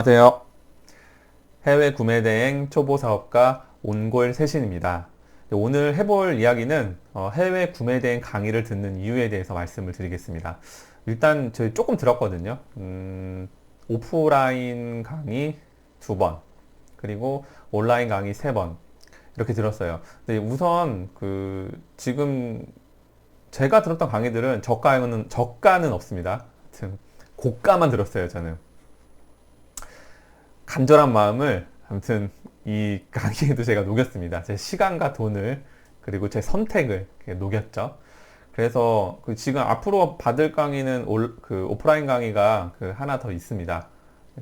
안녕하세요. 해외 구매 대행 초보 사업가 온골 세신입니다. 오늘 해볼 이야기는 해외 구매 대행 강의를 듣는 이유에 대해서 말씀을 드리겠습니다. 일단 저희 조금 들었거든요. 오프라인 강의 2번, 그리고 온라인 강의 3번 이렇게 들었어요. 근데 우선 지금 제가 들었던 강의들은 저가는 없습니다. 하여튼 고가만 들었어요, 저는. 간절한 마음을 아무튼 이 강의에도 제가 녹였습니다. 제 시간과 돈을 그리고 제 선택을 녹였죠. 그래서 지금 앞으로 받을 강의는 오프라인 강의가 하나 더 있습니다.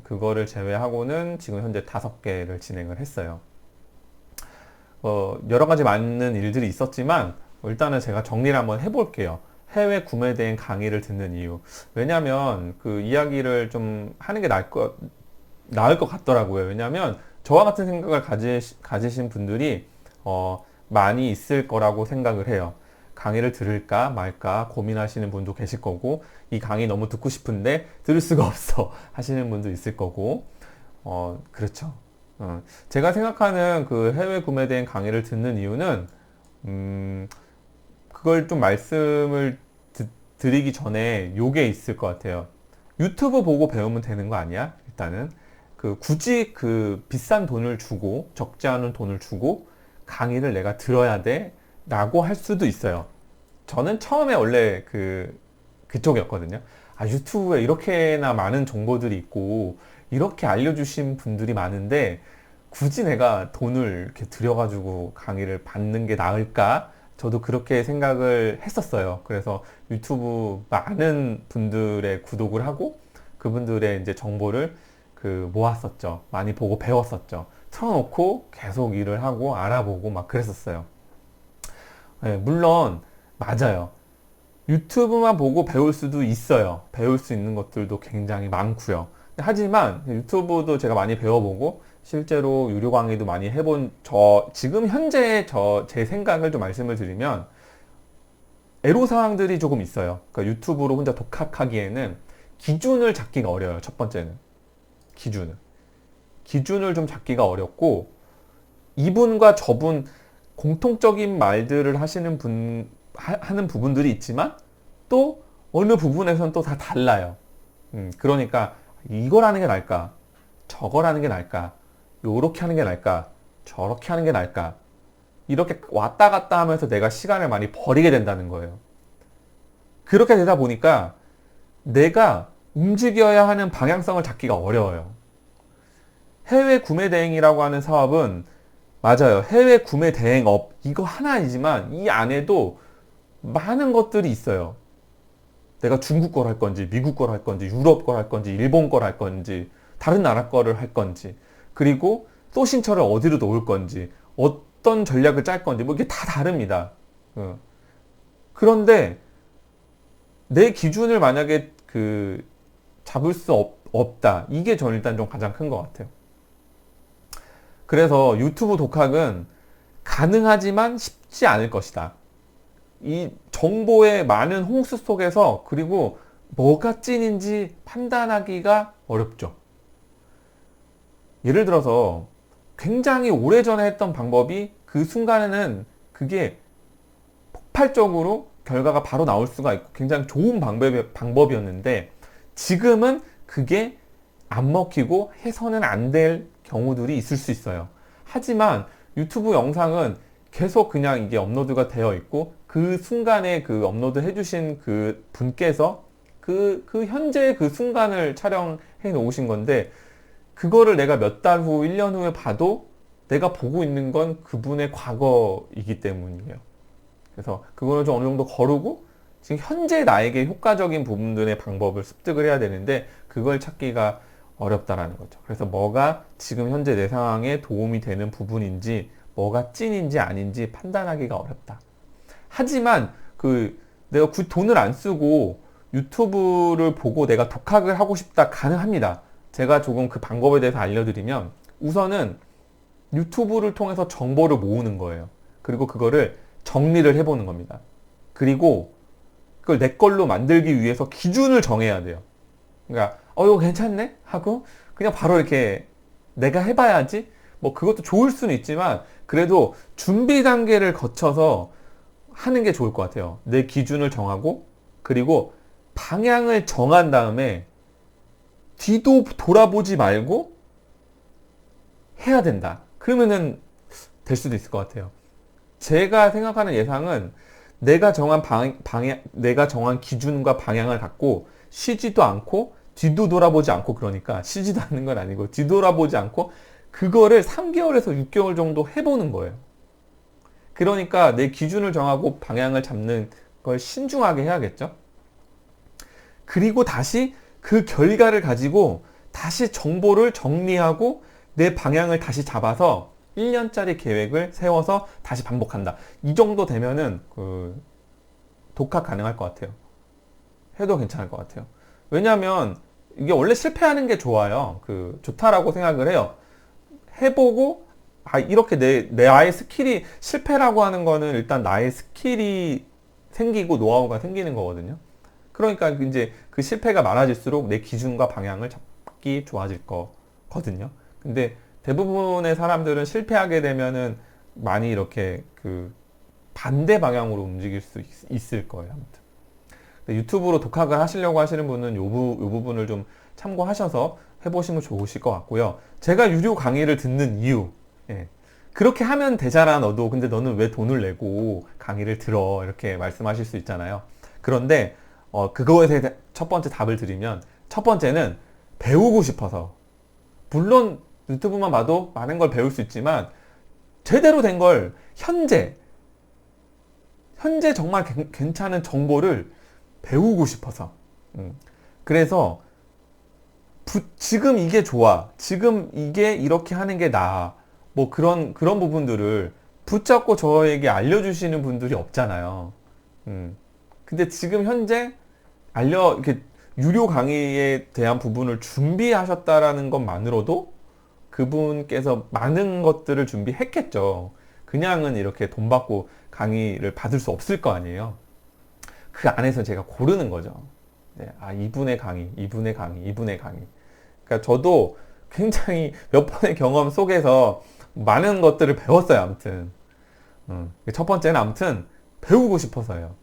그거를 제외하고는 지금 현재 5개를 진행을 했어요. 여러 가지 많은 일들이 있었지만 일단은 제가 정리를 한번 해볼게요. 해외 구매 대행 강의를 듣는 이유. 왜냐면 그 이야기를 좀 하는 게 나을 것 같더라고요. 왜냐하면 저와 같은 생각을 가지신 분들이 많이 있을 거라고 생각을 해요. 강의를 들을까 말까 고민하시는 분도 계실 거고, 이 강의 너무 듣고 싶은데 들을 수가 없어 하시는 분도 있을 거고, 그렇죠. 제가 생각하는 그 해외 구매 대행 강의를 듣는 이유는 그걸 좀 말씀을 드리기 전에 요게 있을 것 같아요. 유튜브 보고 배우면 되는 거 아니야? 일단은 굳이 비싼 돈을 주고 적지 않은 돈을 주고 강의를 내가 들어야 돼 라고 할 수도 있어요. 저는 처음에 원래 그쪽이었거든요. 유튜브에 이렇게나 많은 정보들이 있고 이렇게 알려주신 분들이 많은데 굳이 내가 돈을 이렇게 들여가지고 강의를 받는 게 나을까? 저도 그렇게 생각을 했었어요. 그래서 유튜브 많은 분들의 구독을 하고 그분들의 이제 정보를 모았었죠. 많이 보고 배웠었죠. 틀어놓고 계속 일을 하고 알아보고 막 그랬었어요. 네, 물론 맞아요. 유튜브만 보고 배울 수도 있어요. 배울 수 있는 것들도 굉장히 많고요. 하지만 유튜브도 제가 많이 배워보고 실제로 유료 강의도 많이 해본 지금 현재 제 생각을 좀 말씀을 드리면 애로사항들이 조금 있어요. 그러니까 유튜브로 혼자 독학하기에는 기준을 잡기가 어려워요. 첫 번째는. 기준을 좀 잡기가 어렵고, 이분과 저분 공통적인 말들을 하는 부분들이 있지만 또 어느 부분에서는 또 다 달라요. 그러니까 이걸 하는 게 나을까? 저걸 하는 게 나을까? 요렇게 하는 게 나을까? 저렇게 하는 게 나을까? 이렇게 왔다 갔다 하면서 내가 시간을 많이 버리게 된다는 거예요. 그렇게 되다 보니까 내가 움직여야 하는 방향성을 잡기가 어려워요. 해외 구매 대행이라고 하는 사업은 맞아요. 해외 구매 대행업 이거 하나이지만 이 안에도 많은 것들이 있어요. 내가 중국 걸 할 건지 미국 걸 할 건지 유럽 걸 할 건지 일본 걸 할 건지 다른 나라 거를 할 건지, 그리고 소신처를 어디로 놓을 건지 어떤 전략을 짤 건지 뭐 이게 다 다릅니다. 그런데 내 기준을 만약에 잡을 수 없다. 이게 저는 일단 좀 가장 큰 것 같아요. 그래서 유튜브 독학은 가능하지만 쉽지 않을 것이다. 이 정보의 많은 홍수 속에서 그리고 뭐가 찐인지 판단하기가 어렵죠. 예를 들어서 굉장히 오래전에 했던 방법이 그 순간에는 그게 폭발적으로 결과가 바로 나올 수가 있고 굉장히 좋은 방법이었는데 지금은 그게 안 먹히고 해서는 안 될 경우들이 있을 수 있어요. 하지만 유튜브 영상은 계속 그냥 이게 업로드가 되어 있고 그 순간에 업로드 해주신 그 분께서 현재 그 순간을 촬영해 놓으신 건데 그거를 내가 몇 달 후, 1년 후에 봐도 내가 보고 있는 건 그분의 과거이기 때문이에요. 그래서 그거는 좀 어느 정도 거르고 지금 현재 나에게 효과적인 부분들의 방법을 습득을 해야 되는데 그걸 찾기가 어렵다라는 거죠. 그래서 뭐가 지금 현재 내 상황에 도움이 되는 부분인지 뭐가 찐인지 아닌지 판단하기가 어렵다. 하지만 내가 돈을 안 쓰고 유튜브를 보고 내가 독학을 하고 싶다, 가능합니다. 제가 조금 그 방법에 대해서 알려드리면 우선은 유튜브를 통해서 정보를 모으는 거예요. 그리고 그거를 정리를 해보는 겁니다. 그리고 그걸 내 걸로 만들기 위해서 기준을 정해야 돼요. 그러니까 이거 괜찮네? 하고 그냥 바로 이렇게 내가 해봐야지. 뭐 그것도 좋을 수는 있지만 그래도 준비 단계를 거쳐서 하는 게 좋을 것 같아요. 내 기준을 정하고 그리고 방향을 정한 다음에 뒤도 돌아보지 말고 해야 된다. 그러면은 될 수도 있을 것 같아요. 제가 생각하는 예상은 내가 정한 내가 정한 기준과 방향을 갖고 쉬지도 않고 뒤도 돌아보지 않고 그러니까 쉬지도 않는 건 아니고 뒤돌아보지 않고 그거를 3개월에서 6개월 정도 해보는 거예요. 그러니까 내 기준을 정하고 방향을 잡는 걸 신중하게 해야겠죠. 그리고 다시 그 결과를 가지고 다시 정보를 정리하고 내 방향을 다시 잡아서 1년짜리 계획을 세워서 다시 반복한다. 이 정도 되면은 독학 가능할 것 같아요. 해도 괜찮을 것 같아요. 왜냐하면 이게 원래 실패하는 게 좋아요. 좋다라고 생각을 해요. 해보고 이렇게 나의 스킬이 실패라고 하는 거는 일단 나의 스킬이 생기고 노하우가 생기는 거거든요. 그러니까 이제 그 실패가 많아질수록 내 기준과 방향을 잡기 좋아질 거거든요. 근데 대부분의 사람들은 실패하게 되면은 많이 이렇게 반대 방향으로 움직일 수 있을 거예요. 아무튼 유튜브로 독학을 하시려고 하시는 분은 요 부분을 좀 참고하셔서 해보시면 좋으실 것 같고요. 제가 유료 강의를 듣는 이유, 예. 그렇게 하면 되잖아 너도. 근데 너는 왜 돈을 내고 강의를 들어? 이렇게 말씀하실 수 있잖아요. 그런데 그거에 대해 첫 번째 답을 드리면, 첫 번째는 배우고 싶어서. 물론 유튜브만 봐도 많은 걸 배울 수 있지만 제대로 된 걸 현재 정말 괜찮은 정보를 배우고 싶어서. 그래서 지금 이게 좋아, 지금 이게 이렇게 하는 게 나아, 뭐 그런 부분들을 붙잡고 저에게 알려주시는 분들이 없잖아요. 근데 지금 현재 이렇게 유료 강의에 대한 부분을 준비하셨다라는 것만으로도 그분께서 많은 것들을 준비했겠죠. 그냥은 이렇게 돈 받고 강의를 받을 수 없을 거 아니에요. 그 안에서 제가 고르는 거죠. 네, 이분의 강의, 이분의 강의, 이분의 강의. 그러니까 저도 굉장히 몇 번의 경험 속에서 많은 것들을 배웠어요. 아무튼 첫 번째는 아무튼 배우고 싶어서요.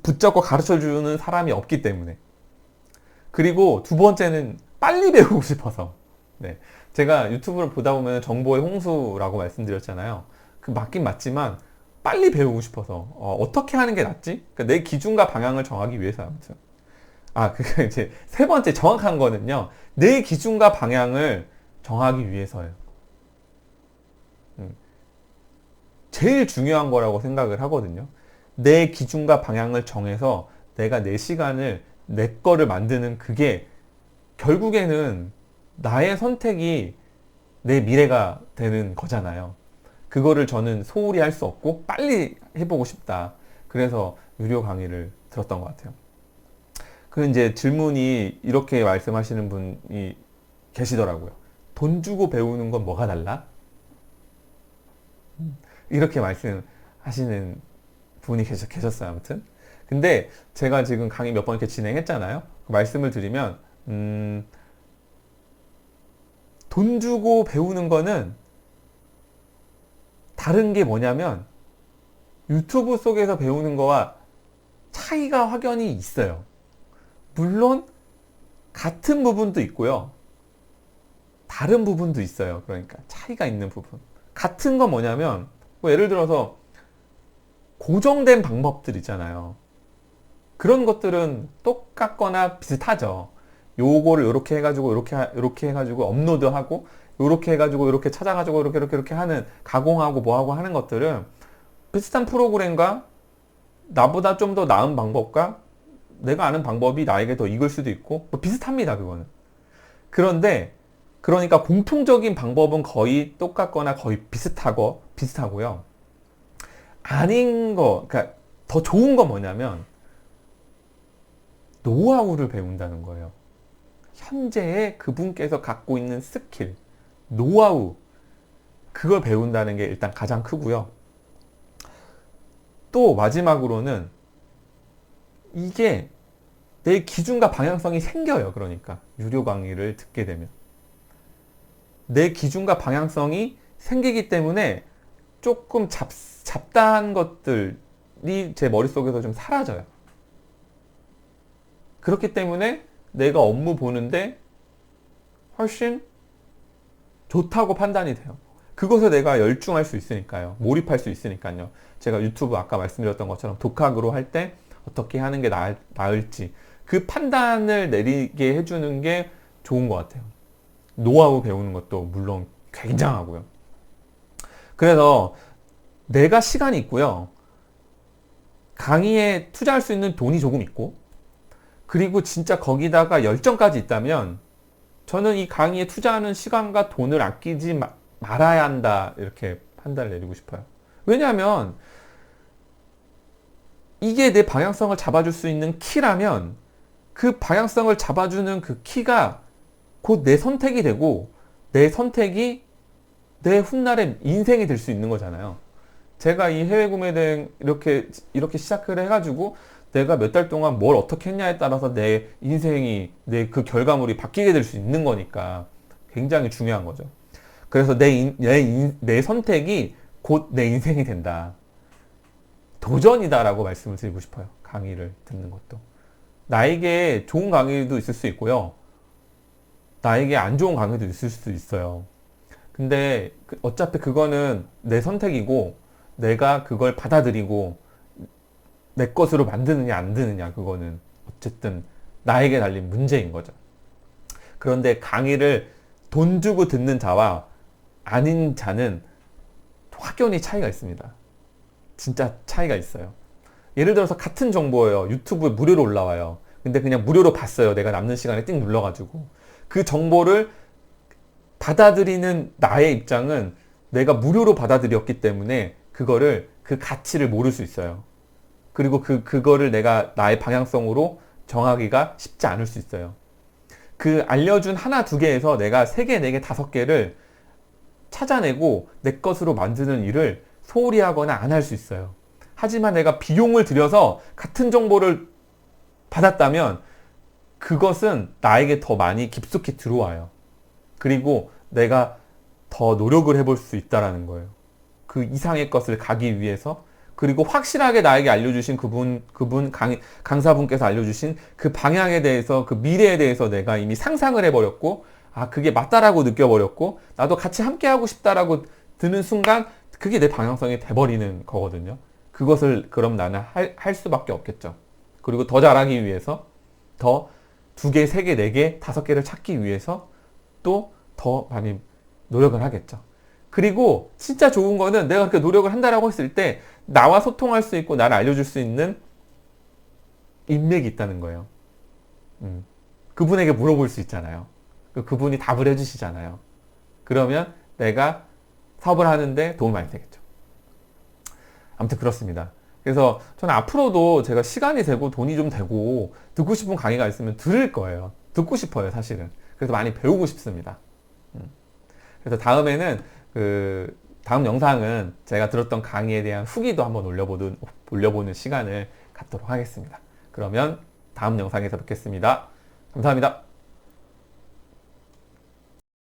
붙잡고 가르쳐주는 사람이 없기 때문에. 그리고 두 번째는 빨리 배우고 싶어서. 네, 제가 유튜브를 보다 보면 정보의 홍수라고 말씀드렸잖아요. 맞긴 맞지만 빨리 배우고 싶어서 어떻게 하는 게 낫지? 그러니까 내 기준과 방향을 정하기 위해서. 아무튼 그게 이제 세 번째 정확한 거는요, 내 기준과 방향을 정하기 위해서예요. 제일 중요한 거라고 생각을 하거든요. 내 기준과 방향을 정해서 내가 내 시간을 내 거를 만드는, 그게 결국에는 나의 선택이 내 미래가 되는 거잖아요. 그거를 저는 소홀히 할 수 없고 빨리 해보고 싶다. 그래서 유료 강의를 들었던 것 같아요. 이제 질문이 이렇게 말씀하시는 분이 계시더라고요. 돈 주고 배우는 건 뭐가 달라? 이렇게 말씀하시는 분이 계셨어요. 아무튼. 근데 제가 지금 강의 몇 번 이렇게 진행했잖아요. 말씀을 드리면, 돈 주고 배우는 거는 다른 게 뭐냐면 유튜브 속에서 배우는 거와 차이가 확연히 있어요. 물론 같은 부분도 있고요. 다른 부분도 있어요. 그러니까 차이가 있는 부분. 같은 건 뭐냐면 예를 들어서 고정된 방법들 있잖아요. 그런 것들은 똑같거나 비슷하죠. 요거를 이렇게 해가지고 이렇게 해가지고 업로드하고 요렇게 해가지고 이렇게 찾아가지고 이렇게 하는, 가공하고 뭐하고 하는 것들은 비슷한 프로그램과 나보다 좀 더 나은 방법과 내가 아는 방법이 나에게 더 익을 수도 있고 뭐 비슷합니다. 그거는. 그런데 그러니까 공통적인 방법은 거의 똑같거나 거의 비슷하고요. 아닌 거, 그러니까 더 좋은 건 뭐냐면 노하우를 배운다는 거예요. 현재의 그분께서 갖고 있는 스킬, 노하우, 그걸 배운다는 게 일단 가장 크고요. 또 마지막으로는 이게 내 기준과 방향성이 생겨요. 그러니까 유료 강의를 듣게 되면 내 기준과 방향성이 생기기 때문에 조금 잡다한 것들이 제 머릿속에서 좀 사라져요. 그렇기 때문에 내가 업무 보는데 훨씬 좋다고 판단이 돼요. 그것에 내가 열중할 수 있으니까요. 몰입할 수 있으니까요. 제가 유튜브 아까 말씀드렸던 것처럼 독학으로 할 때 어떻게 하는 게 나을지 그 판단을 내리게 해주는 게 좋은 것 같아요. 노하우 배우는 것도 물론 굉장하고요. 그래서 내가 시간이 있고요. 강의에 투자할 수 있는 돈이 조금 있고 그리고 진짜 거기다가 열정까지 있다면 저는 이 강의에 투자하는 시간과 돈을 아끼지 말아야 한다 이렇게 판단을 내리고 싶어요. 왜냐하면 이게 내 방향성을 잡아줄 수 있는 키라면 그 방향성을 잡아주는 그 키가 곧 내 선택이 되고 내 선택이 내 훗날의 인생이 될 수 있는 거잖아요. 제가 이 해외 구매 대행 이렇게 시작을 해가지고 내가 몇 달 동안 뭘 어떻게 했냐에 따라서 내 인생이 내 그 결과물이 바뀌게 될 수 있는 거니까 굉장히 중요한 거죠. 그래서 내 선택이 곧 내 인생이 된다. 도전이다라고 말씀을 드리고 싶어요. 강의를 듣는 것도. 나에게 좋은 강의도 있을 수 있고요. 나에게 안 좋은 강의도 있을 수 있어요. 근데 어차피 그거는 내 선택이고 내가 그걸 받아들이고 내 것으로 만드느냐 안 드느냐 그거는 어쨌든 나에게 달린 문제인 거죠. 그런데 강의를 돈 주고 듣는 자와 아닌 자는 확연히 차이가 있습니다. 진짜 차이가 있어요. 예를 들어서 같은 정보예요. 유튜브에 무료로 올라와요. 근데 그냥 무료로 봤어요. 내가 남는 시간에 띵 눌러가지고. 그 정보를 받아들이는 나의 입장은 내가 무료로 받아들였기 때문에 그 가치를 모를 수 있어요. 그리고 그거를 내가 나의 방향성으로 정하기가 쉽지 않을 수 있어요. 그 알려준 하나, 두 개에서 내가 세 개, 네 개, 다섯 개를 찾아내고 내 것으로 만드는 일을 소홀히 하거나 안 할 수 있어요. 하지만 내가 비용을 들여서 같은 정보를 받았다면 그것은 나에게 더 많이 깊숙이 들어와요. 그리고 내가 더 노력을 해볼 수 있다는 거예요. 그 이상의 것을 가기 위해서. 그리고 확실하게 나에게 알려주신 강사분께서 알려주신 그 방향에 대해서, 그 미래에 대해서 내가 이미 상상을 해버렸고, 아, 그게 맞다라고 느껴버렸고, 나도 같이 함께하고 싶다라고 드는 순간, 그게 내 방향성이 돼버리는 거거든요. 그것을 그럼 나는 할 수밖에 없겠죠. 그리고 더 잘하기 위해서, 더 두 개, 세 개, 네 개, 다섯 개를 찾기 위해서 또 더 많이 노력을 하겠죠. 그리고 진짜 좋은 거는 내가 그렇게 노력을 한다라고 했을 때 나와 소통할 수 있고 나를 알려줄 수 있는 인맥이 있다는 거예요. 그분에게 물어볼 수 있잖아요. 그분이 답을 해주시잖아요. 그러면 내가 사업을 하는데 도움이 많이 되겠죠. 아무튼 그렇습니다. 그래서 저는 앞으로도 제가 시간이 되고 돈이 좀 되고 듣고 싶은 강의가 있으면 들을 거예요. 듣고 싶어요, 사실은. 그래서 많이 배우고 싶습니다. 그래서 다음에는 다음 영상은 제가 들었던 강의에 대한 후기도 한번 올려보는 시간을 갖도록 하겠습니다. 그러면 다음 영상에서 뵙겠습니다. 감사합니다.